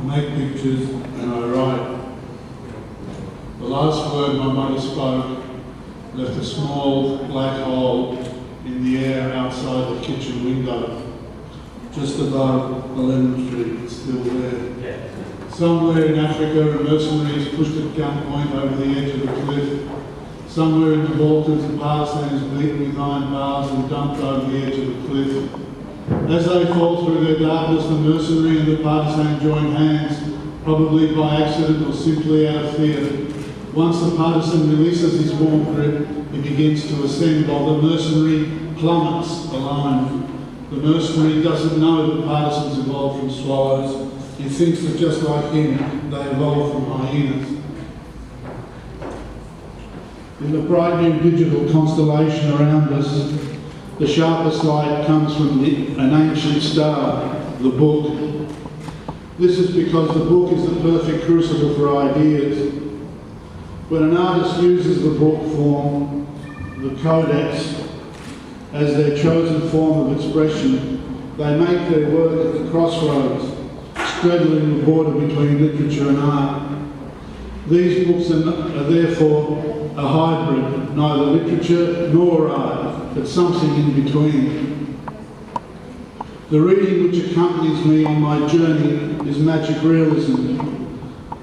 make pictures, and I write. The last word my mother spoke left a small black hole in the air outside the kitchen window, just above the lemon tree. It's still there. Somewhere in Africa, a mercenary is pushed at gunpoint over the edge of a cliff. Somewhere in the Balkans, a partisan is beaten with iron bars and dumped over the edge of the cliff. As they fall through their darkness, the mercenary and the partisan join hands, probably by accident or simply out of fear. Once the partisan releases his warm grip, he begins to ascend while the mercenary plummets alone. The mercenary doesn't know that partisans evolved from swallows. He thinks that just like him, they evolved from hyenas. In the bright new digital constellation around us, the sharpest light comes from an ancient star, the book. This is because the book is the perfect crucible for ideas. When an artist uses the book form, the codex, as their chosen form of expression, they make their work at the crossroads, straddling the border between literature and art. These books are therefore a hybrid, neither literature nor art, but something in between. The reading which accompanies me on my journey is magic realism.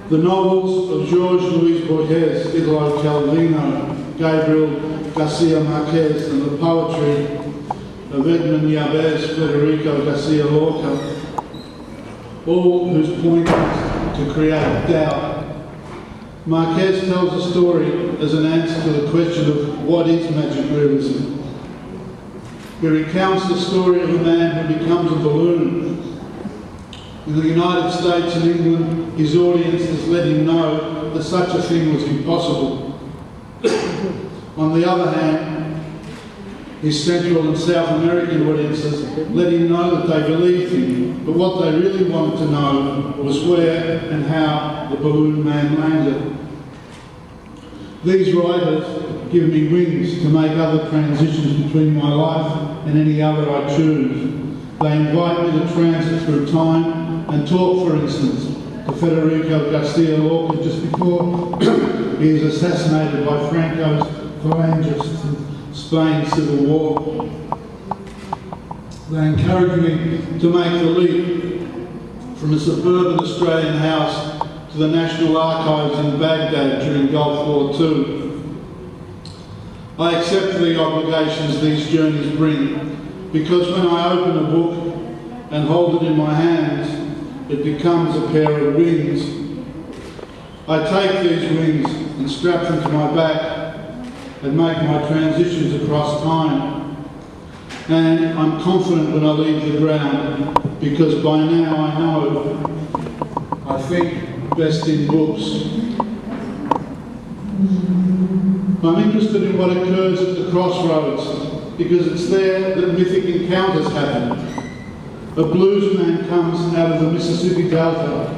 The novels of Jorge Borges, Italo Calvino, Gabriel Garcia Marquez, and the poetry of Edmund Yabez, Federico Garcia Lorca, all whose point is to create doubt. Marquez tells a story as an answer to the question of what is magic realism. He recounts the story of a man who becomes a balloon. In the United States and England, his audiences let him know that such a thing was impossible. On the other hand, his Central and South American audiences let him know that they believed him, but what they really wanted to know was where and how the balloon man landed. These writers give me wings to make other transitions between my life and any other I choose. They invite me to transit through time and talk, for instance, to Federico Garcia Lorca just before he is assassinated by Franco's phalangists in Spain's civil war. They encourage me to make the leap from a suburban Australian house to the National Archives in Baghdad during Gulf War II. I accept the obligations these journeys bring, because when I open a book and hold it in my hands, it becomes a pair of wings. I take these wings and strap them to my back and make my transitions across time. And I'm confident when I leave the ground, because by now I know, I think best in books. I'm interested in what occurs at the crossroads, because it's there that mythic encounters happen. A bluesman comes out of the Mississippi Delta,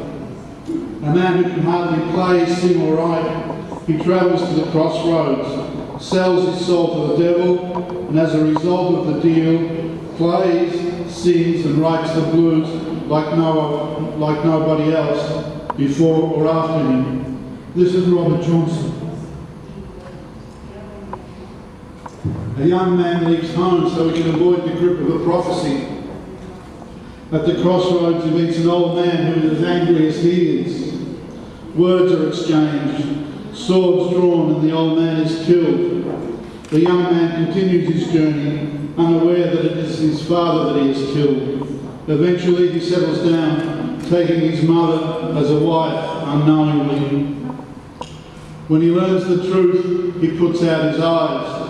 a man who can hardly play, sing or write. He travels to the crossroads, sells his soul to the devil, and as a result of the deal, plays, sings and writes the blues like nobody else before or after him. This is Robert Johnson. A young man leaves home so he can avoid the grip of a prophecy. At the crossroads he meets an old man who is as angry as he is. Words are exchanged, swords drawn, and the old man is killed. The young man continues his journey, unaware that it is his father that he has killed. Eventually he settles down, taking his mother as a wife unknowingly. When he learns the truth, he puts out his eyes.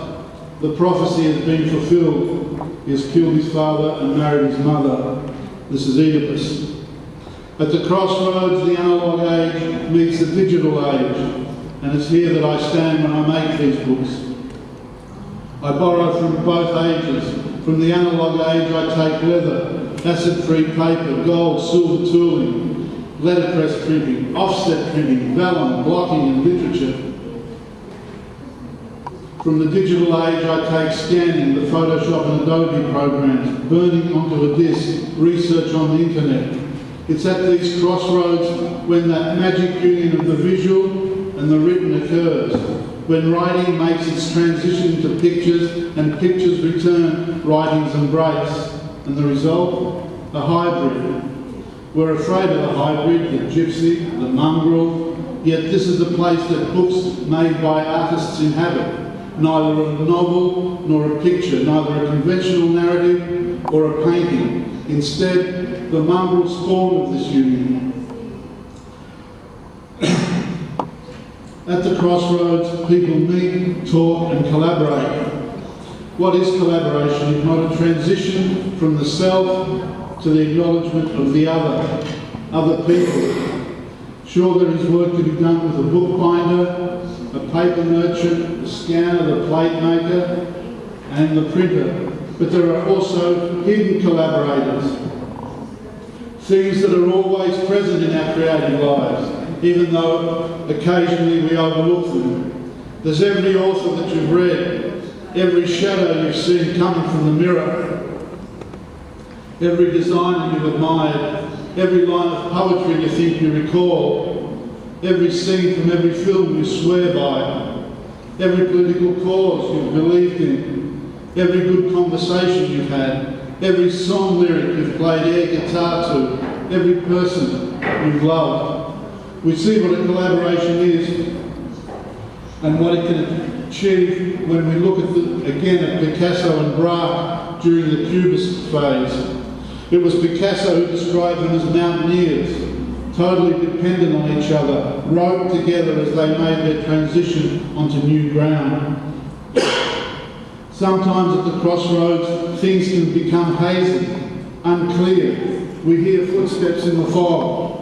The prophecy has been fulfilled. He has killed his father and married his mother. This is Oedipus. At the crossroads, the analog age meets the digital age, and it's here that I stand when I make these books. I borrow from both ages. From the analog age I take leather, acid-free paper, gold, silver tooling, letterpress printing, offset printing, vellum, blocking and literature. From the digital age I take scanning, the Photoshop and Adobe programs, burning onto a disk, research on the internet. It's at these crossroads when that magic union of the visual and the written occurs, when writing makes its transition to pictures and pictures return writing's embrace, and the result, a hybrid. We're afraid of the hybrid, the gypsy, the mongrel, yet this is the place that books made by artists inhabit. Neither a novel nor a picture, neither a conventional narrative or a painting. Instead, the mongrel spawn of this union. At the crossroads, people meet, talk and collaborate. What is collaboration if not a transition from the self to the acknowledgement of the other people? Sure, there is work to be done with a bookbinder, a paper merchant, the scanner, the plate maker and the printer. But there are also hidden collaborators, things that are always present in our creative lives, even though occasionally we overlook them. There's every author that you've read, every shadow you've seen coming from the mirror, every designer you've admired, every line of poetry you think you recall, every scene from every film you swear by, every political cause you've believed in, every good conversation you've had, every song lyric you've played air guitar to, every person you've loved. We see what a collaboration is and what it can achieve when we look at again at Picasso and Braque during the Cubist phase. It was Picasso who described them as mountaineers, totally dependent on each other, roped together as they made their transition onto new ground. Sometimes at the crossroads, things can become hazy, unclear. We hear footsteps in the fog.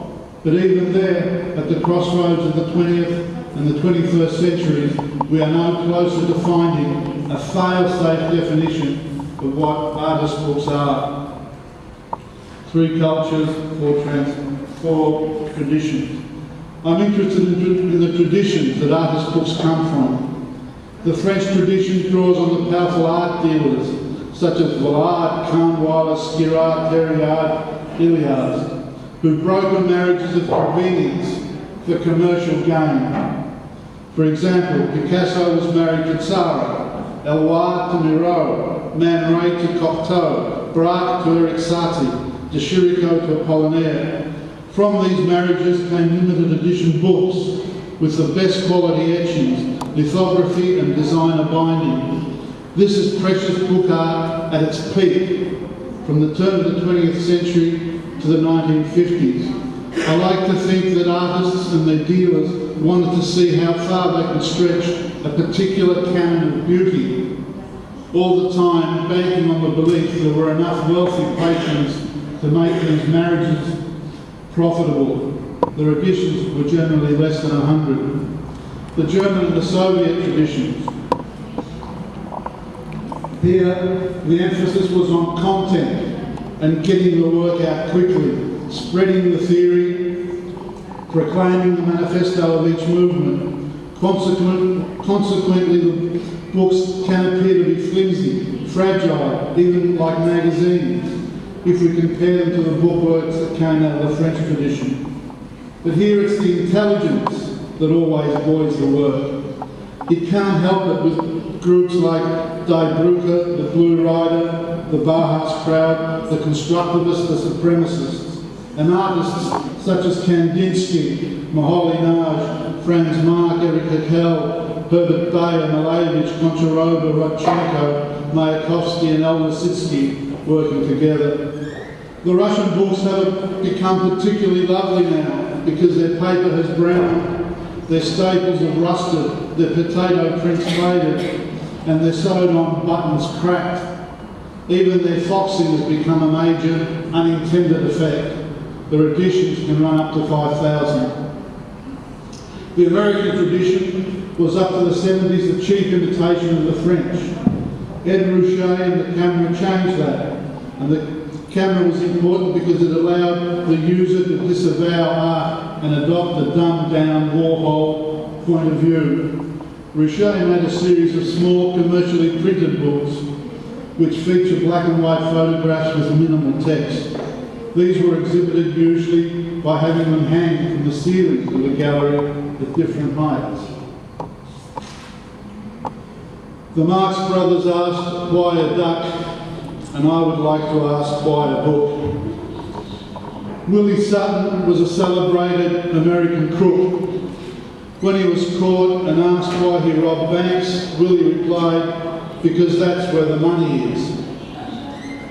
But even there, at the crossroads of the 20th and the 21st centuries, we are no closer to finding a fail-safe definition of what artist books are. 3 cultures, 4 traditions. I'm interested in the traditions that artist books come from. The French tradition draws on the powerful art dealers such as Vallard, Carnweiler, Skirard, Thériard, Ilias, who brokered marriages of convenience for commercial gain. For example, Picasso was married to Tzara, Eloise to Miro, Man Ray to Cocteau, Braque to Eric Satie, De Chirico to Apollinaire. From these marriages came limited edition books with the best quality etchings, lithography and designer binding. This is precious book art at its peak, from the turn of the 20th century to the 1950s. I like to think that artists and their dealers wanted to see how far they could stretch a particular canon of beauty, all the time banking on the belief there were enough wealthy patrons to make these marriages profitable. Their editions were generally less than 100. The German and the Soviet traditions. Here, the emphasis was on content and getting the work out quickly, spreading the theory, proclaiming the manifesto of each movement. Consequently, the books can appear to be flimsy, fragile, even like magazines, if we compare them to the bookworks that came out of the French tradition. But here it's the intelligence that always buoys the work. It can't help it with groups like Die Brücke, the Blue Rider, the Bauhaus crowd, the constructivists, the supremacists, and artists such as Kandinsky, Moholy-Nagy, Franz Marc, Erich Heckel, Herbert Bayer, Malevich, Goncharova, Rodchenko, Mayakovsky and El Lissitzky working together. The Russian books have become particularly lovely now because their paper has browned, their staples have rusted, their potato prints faded, and their sewed-on buttons cracked. Even their foxing has become a major unintended effect. Their editions can run up to 5,000. The American tradition was up to the 70s a cheap imitation of the French. Ed Ruscha and the camera changed that, and the camera was important because it allowed the user to disavow art and adopt the dumbed-down Warhol point of view. Ruscha made a series of small commercially printed books which feature black and white photographs with minimal text. These were exhibited usually by having them hanged from the ceilings of the gallery at different heights. The Marx brothers asked why a duck, and I would like to ask why a book. Willie Sutton was a celebrated American crook. When he was caught and asked why he robbed banks, Willie replied, "Because that's where the money is."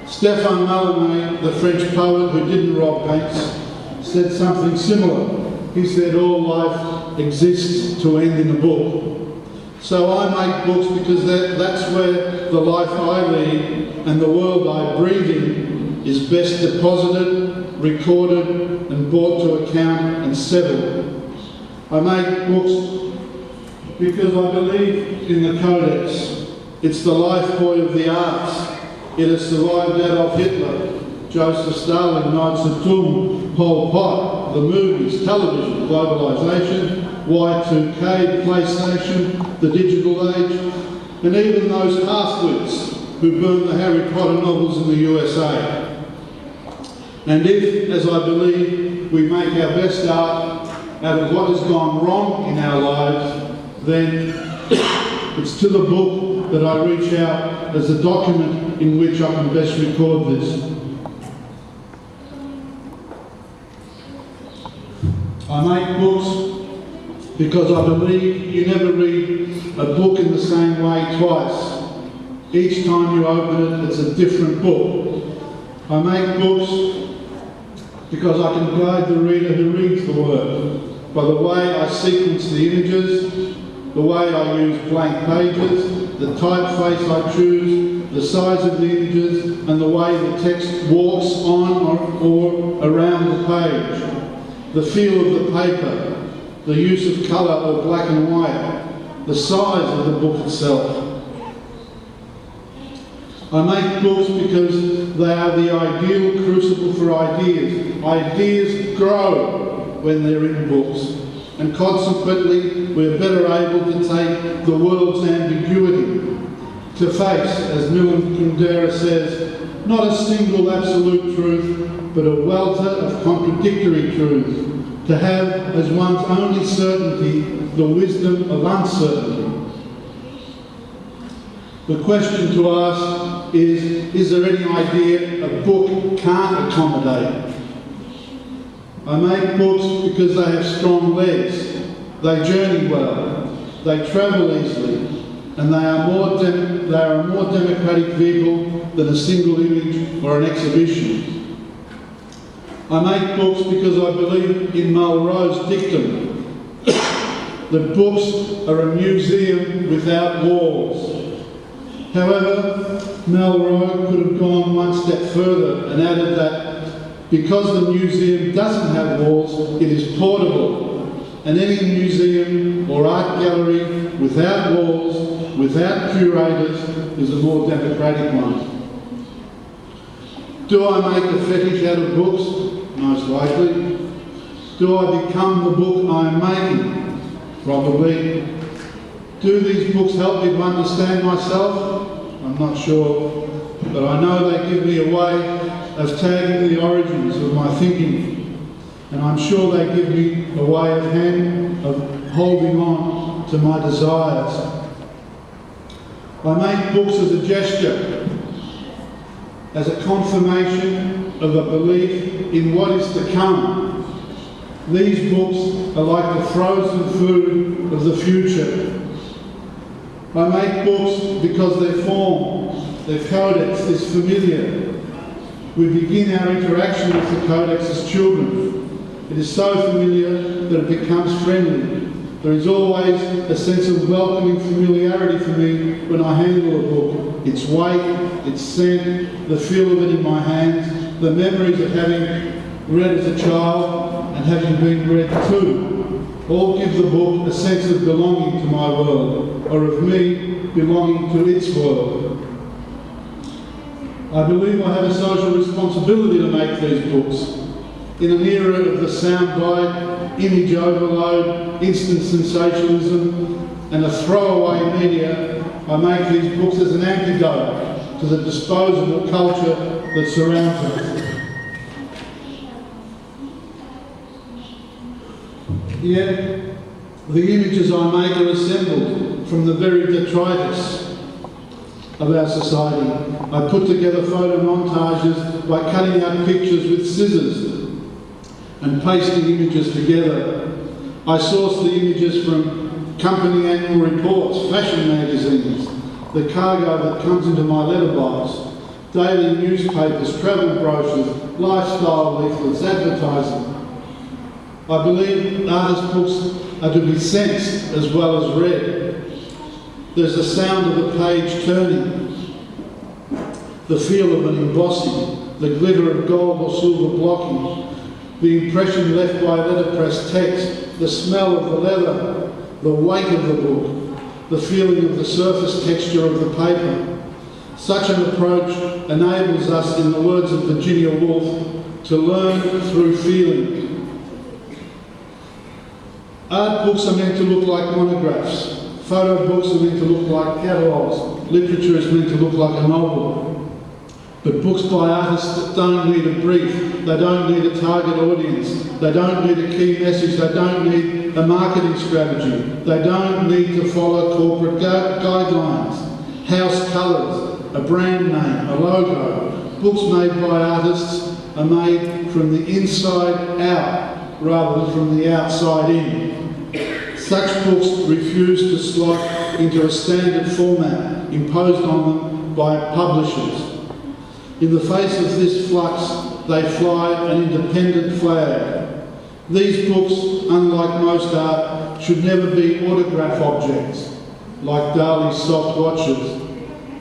Stéphane Mallarmé, the French poet who didn't rob banks, said something similar. He said, "All life exists to end in a book." So I make books because that's where the life I lead and the world I breathe in is best deposited, recorded and brought to account and settled. I make books because I believe in the Codex. It's the lifebuoy of the arts. It has survived Adolf Hitler, Joseph Stalin, Mao Zedong, Pol Pot, the movies, television, globalisation, Y2K, PlayStation, the digital age, and even those half-wits who burned the Harry Potter novels in the USA. And if, as I believe, we make our best art out of what has gone wrong in our lives, then it's to the book that I reach out as a document in which I can best record this. I make books because I believe you never read a book in the same way twice. Each time you open it, it's a different book. I make books because I can guide the reader who reads the work by the way I sequence the images, the way I use blank pages, the typeface I choose, the size of the images, and the way the text walks on or around the page, the feel of the paper, the use of colour or black and white, the size of the book itself. I make books because they are the ideal crucible for ideas. Ideas grow when they're in books, and consequently we're better able to take the world's ambiguity, to face, as Milan Kundera says, not a single absolute truth, but a welter of contradictory truths, to have as one's only certainty the wisdom of uncertainty. The question to ask is there any idea a book can't accommodate? I make books because they have strong legs, they journey well, they travel easily, and they are a more democratic vehicle than a single image or an exhibition. I make books because I believe in Malraux's dictum that books are a museum without walls. However, Malraux could have gone one step further and added that because the museum doesn't have walls, it is portable, and any museum or art gallery without walls, without curators, is a more democratic one. Do I make a fetish out of books? Most likely. Do I become the book I am making? Probably. Do these books help me to understand myself? I'm not sure, but I know they give me a way of tagging the origins of my thinking, and I'm sure they give me a way of holding on to my desires. I make books as a gesture, as a confirmation of a belief in what is to come. These books are like the frozen food of the future. I make books because their form, their codex is familiar. We begin our interaction with the codex as children. It is so familiar that it becomes friendly. There is always a sense of welcoming familiarity for me when I handle a book. Its weight, its scent, the feel of it in my hands, the memories of having read as a child and having been read to, all give the book a sense of belonging to my world, or of me belonging to its world. I believe I have a social responsibility to make these books. In an era of the soundbite, image overload, instant sensationalism, and a throwaway media, I make these books as an antidote to the disposable culture that surrounds us. Yet, the images I make are assembled from the very detritus of our society. I put together photo montages by cutting out pictures with scissors and pasting images together. I source the images from company annual reports, fashion magazines, the cargo that comes into my letterbox, daily newspapers, travel brochures, lifestyle leaflets, advertising. I believe artist books are to be sensed as well as read. There's the sound of the page turning, the feel of an embossing, the glitter of gold or silver blocking, the impression left by letterpress text, the smell of the leather, the weight of the book, the feeling of the surface texture of the paper. Such an approach enables us, in the words of Virginia Woolf, to learn through feeling. Art books are meant to look like monographs. Photo books are meant to look like catalogues. Literature is meant to look like a novel. But books by artists don't need a brief. They don't need a target audience. They don't need a key message. They don't need a marketing strategy. They don't need to follow corporate guidelines, house colours, a brand name, a logo. Books made by artists are made from the inside out rather than from the outside in. Such books refuse to slot into a standard format imposed on them by publishers. In the face of this flux, they fly an independent flag. These books, unlike most art, should never be autograph objects, like Dali's soft watches,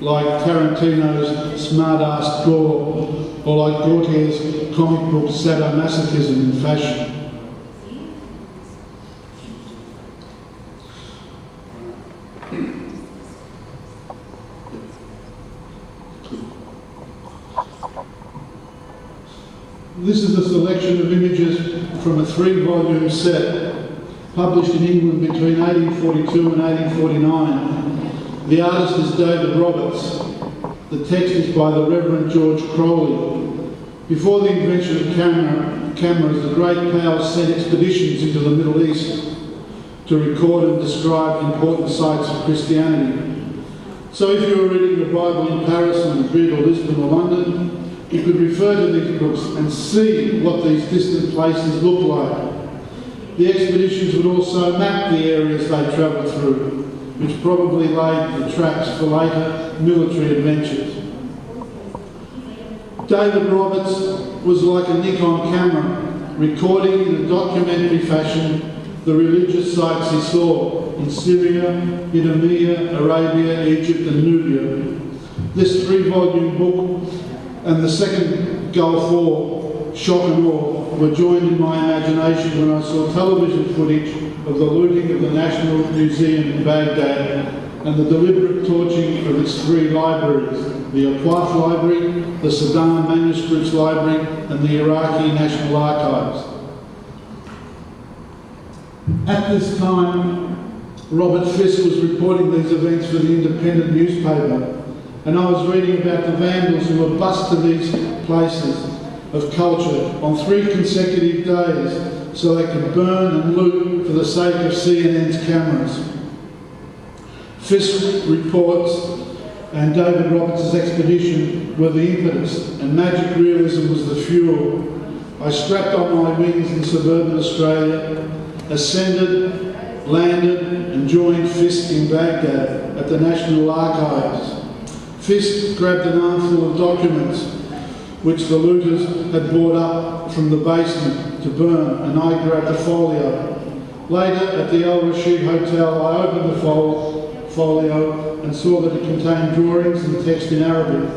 like Tarantino's smart-ass gore, or like Gautier's comic book sadomasochism in fashion. This is a selection of images from a 3-volume set published in England between 1842 and 1849. The artist is David Roberts. The text is by the Reverend George Crowley. Before the invention of cameras, the great powers sent expeditions into the Middle East to record and describe important sites of Christianity. So if you were reading the Bible in Paris or Madrid or Lisbon or London, you could refer to these books and see what these distant places look like. The expeditions would also map the areas they travelled through, which probably laid the tracks for later military adventures. David Roberts was like a Nikon camera, recording in a documentary fashion the religious sites he saw in Syria, Idumea, Arabia, Egypt and Nubia. This 3-volume book and the second Gulf War, Shock and Awe, were joined in my imagination when I saw television footage of the looting of the National Museum in Baghdad and the deliberate torching of its 3 libraries, the Aqaf Library, the Saddam Manuscripts Library and the Iraqi National Archives. At this time, Robert Fisk was reporting these events for the Independent newspaper, and I was reading about the vandals who were bussed to these places of culture on 3 consecutive days so they could burn and loot for the sake of CNN's cameras. Fisk reports and David Roberts' expedition were the impetus, and magic realism was the fuel. I strapped on my wings in suburban Australia, ascended, landed and joined Fisk in Baghdad at the National Archives. Fisk grabbed an armful of documents which the looters had brought up from the basement to burn, and I grabbed a folio. Later, at the Al Rashid Hotel, I opened the folio and saw that it contained drawings and text in Arabic.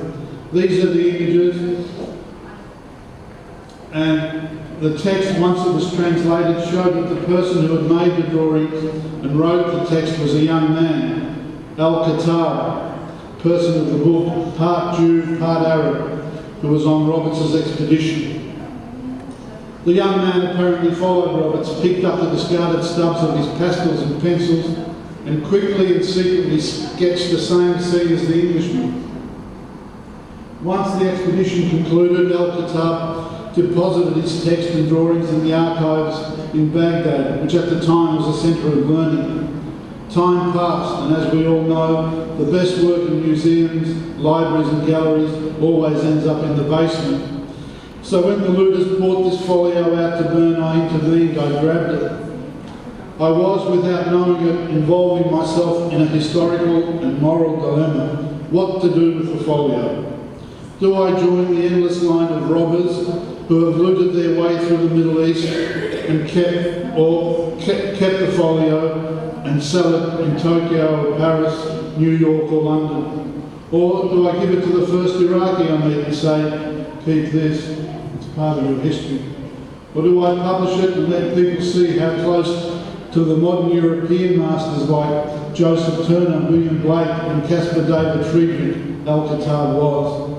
These are the images, and the text, once it was translated, showed that the person who had made the drawings and wrote the text was a young man, Al-Khattab, person of the book, part Jew, part Arab, who was on Roberts' expedition. The young man apparently followed Roberts, picked up the discarded stubs of his pastels and pencils, and quickly and secretly sketched the same scene as the Englishman. Once the expedition concluded, Al-Khattab deposited his text and drawings in the archives in Baghdad, which at the time was a centre of learning. Time passed, and as we all know, the best work in museums, libraries and galleries always ends up in the basement. So when the looters brought this folio out to burn, I intervened, I grabbed it. I was, without knowing it, involving myself in a historical and moral dilemma. What to do with the folio? Do I join the endless line of robbers who have looted their way through the Middle East and kept the folio and sell it in Tokyo or Paris, New York or London? Or do I give it to the first Iraqi I meet and say, keep this, it's part of your history? Or do I publish it and let people see how close to the modern European masters like Joseph Turner, William Blake and Caspar David Friedrich Al-Khattab was?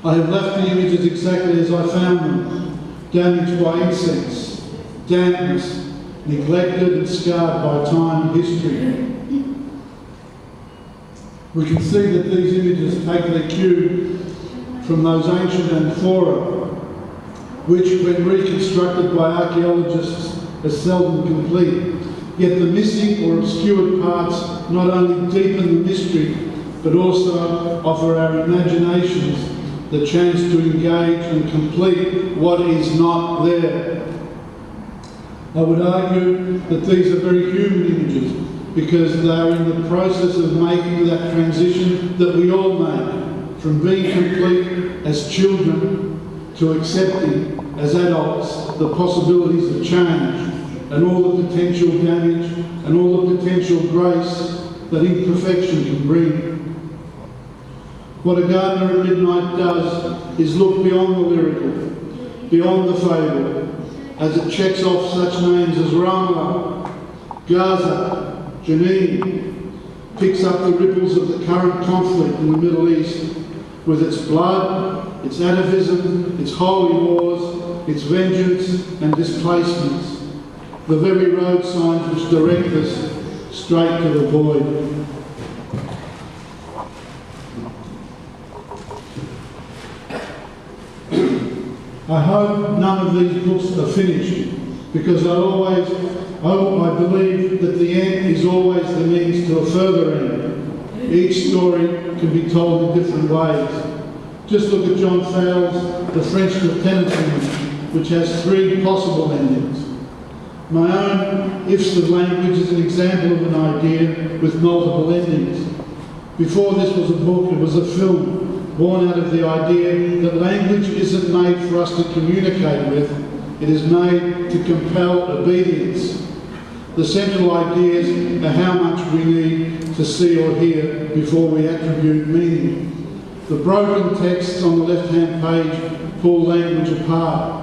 I have left the images exactly as I found them, damaged by insects, dampness, neglected and scarred by time and history. We can see that these images take their cue from those ancient amphora, which, when reconstructed by archaeologists, are seldom complete. Yet the missing or obscured parts not only deepen the mystery, but also offer our imaginations the chance to engage and complete what is not there. I would argue that these are very human images because they are in the process of making that transition that we all make from being complete as children to accepting as adults the possibilities of change and all the potential damage and all the potential grace that imperfection can bring. What A Gardener at Midnight does is look beyond the lyrical, beyond the fable, as it checks off such names as Ramla, Gaza, Jenin, picks up the ripples of the current conflict in the Middle East with its blood, its atavism, its holy wars, its vengeance and displacements, the very road signs which direct us straight to the void. I hope none of these books are finished, because I believe that the end is always the means to a further end. Each story can be told in different ways. Just look at John Fowles' The French Lieutenant's Image, which has 3 possible endings. My own Ifs of Language is an example of an idea with multiple endings. Before this was a book, it was a film, born out of the idea that language isn't made for us to communicate with, it is made to compel obedience. The central ideas are how much we need to see or hear before we attribute meaning. The broken texts on the left-hand page pull language apart.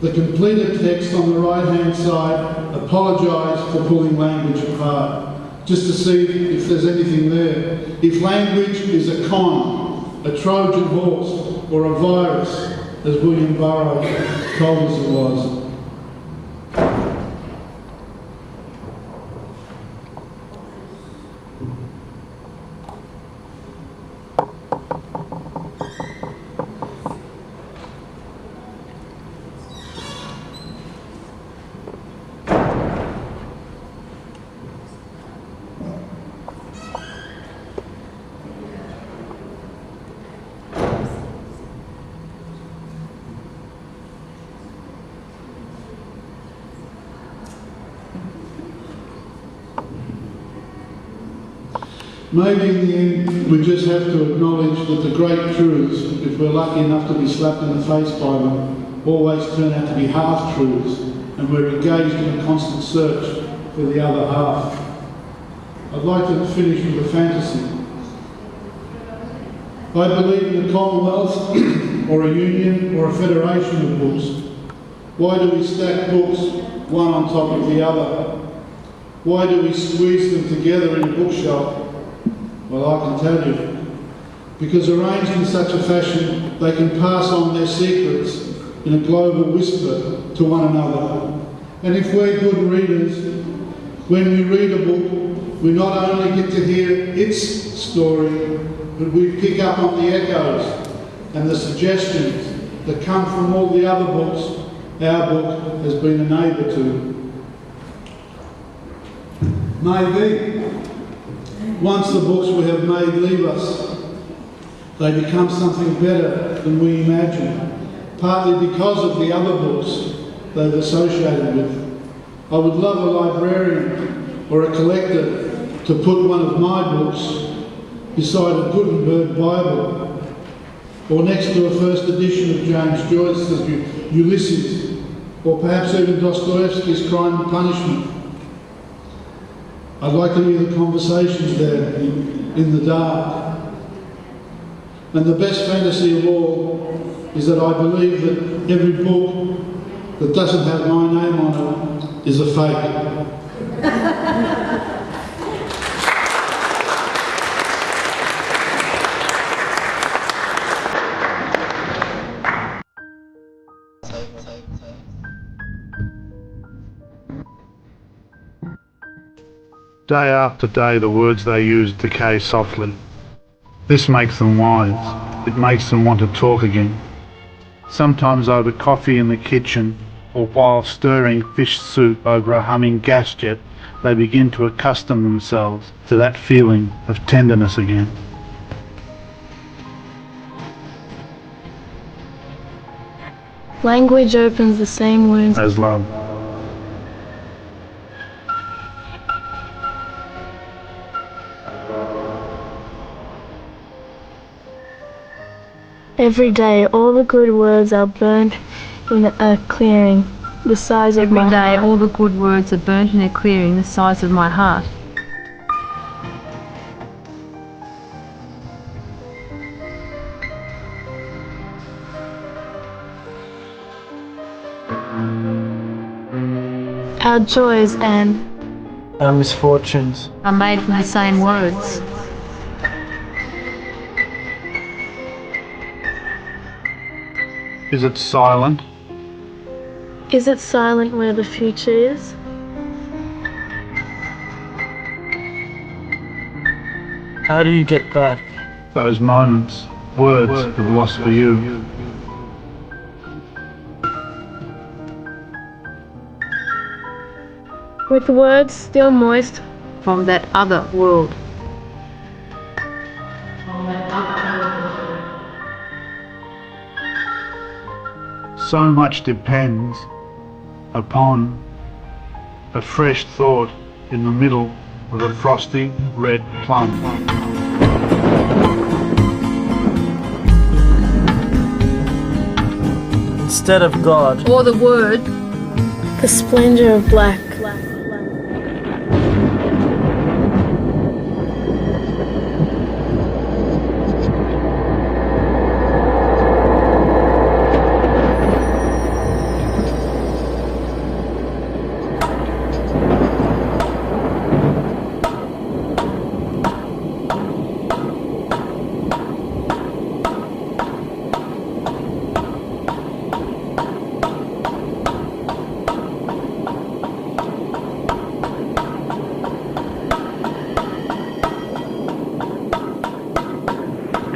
The completed text on the right-hand side apologise for pulling language apart, just to see if there's anything there. If language is a con, a Trojan horse, or a virus, as William Burroughs told us it was. Maybe in the end we just have to acknowledge that the great truths, if we're lucky enough to be slapped in the face by them, always turn out to be half-truths, and we're engaged in a constant search for the other half. I'd like to finish with a fantasy. I believe in a commonwealth, or a union, or a federation of books. Why do we stack books one on top of the other? Why do we squeeze them together in a bookshelf? Well, I can tell you. Because arranged in such a fashion, they can pass on their secrets in a global whisper to one another. And if we're good readers, when we read a book, we not only get to hear its story, but we pick up on the echoes and the suggestions that come from all the other books our book has been a neighbour to. Maybe, once the books we have made leave us, they become something better than we imagine, partly because of the other books they've associated with. I would love a librarian or a collector to put one of my books beside a Gutenberg Bible, or next to a first edition of James Joyce's Ulysses, or perhaps even Dostoevsky's Crime and Punishment. I'd like to hear the conversations there in the dark. And the best fantasy of all is that I believe that every book that doesn't have my name on it is a fake. Day after day the words they use decay softly. This makes them wise. It makes them want to talk again. Sometimes over coffee in the kitchen, or while stirring fish soup over a humming gas jet, they begin to accustom themselves to that feeling of tenderness again. Language opens the same wounds As love. Every day. All the good words are burnt in a clearing the size of my Every day, heart. all the good words are burnt in a clearing the size of my heart. Our joys and our misfortunes Are made from the same words. Is it silent? is it silent where the future is? How do you get back? Those moments, words have lost for you. With words still moist From that other world. So much depends upon a fresh thought in the middle of a frosty red plum. Instead of God, Or the word, the splendor of black.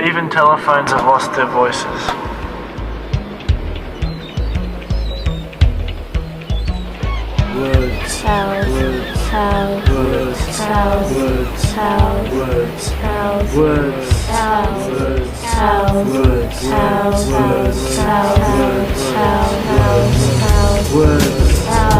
even telephones have lost their voices. Words, Cows, words, cows, words, cows, words, cows, words, cows, words, cows, words, cows, words, cows, words, cows, words, cows, cows, words,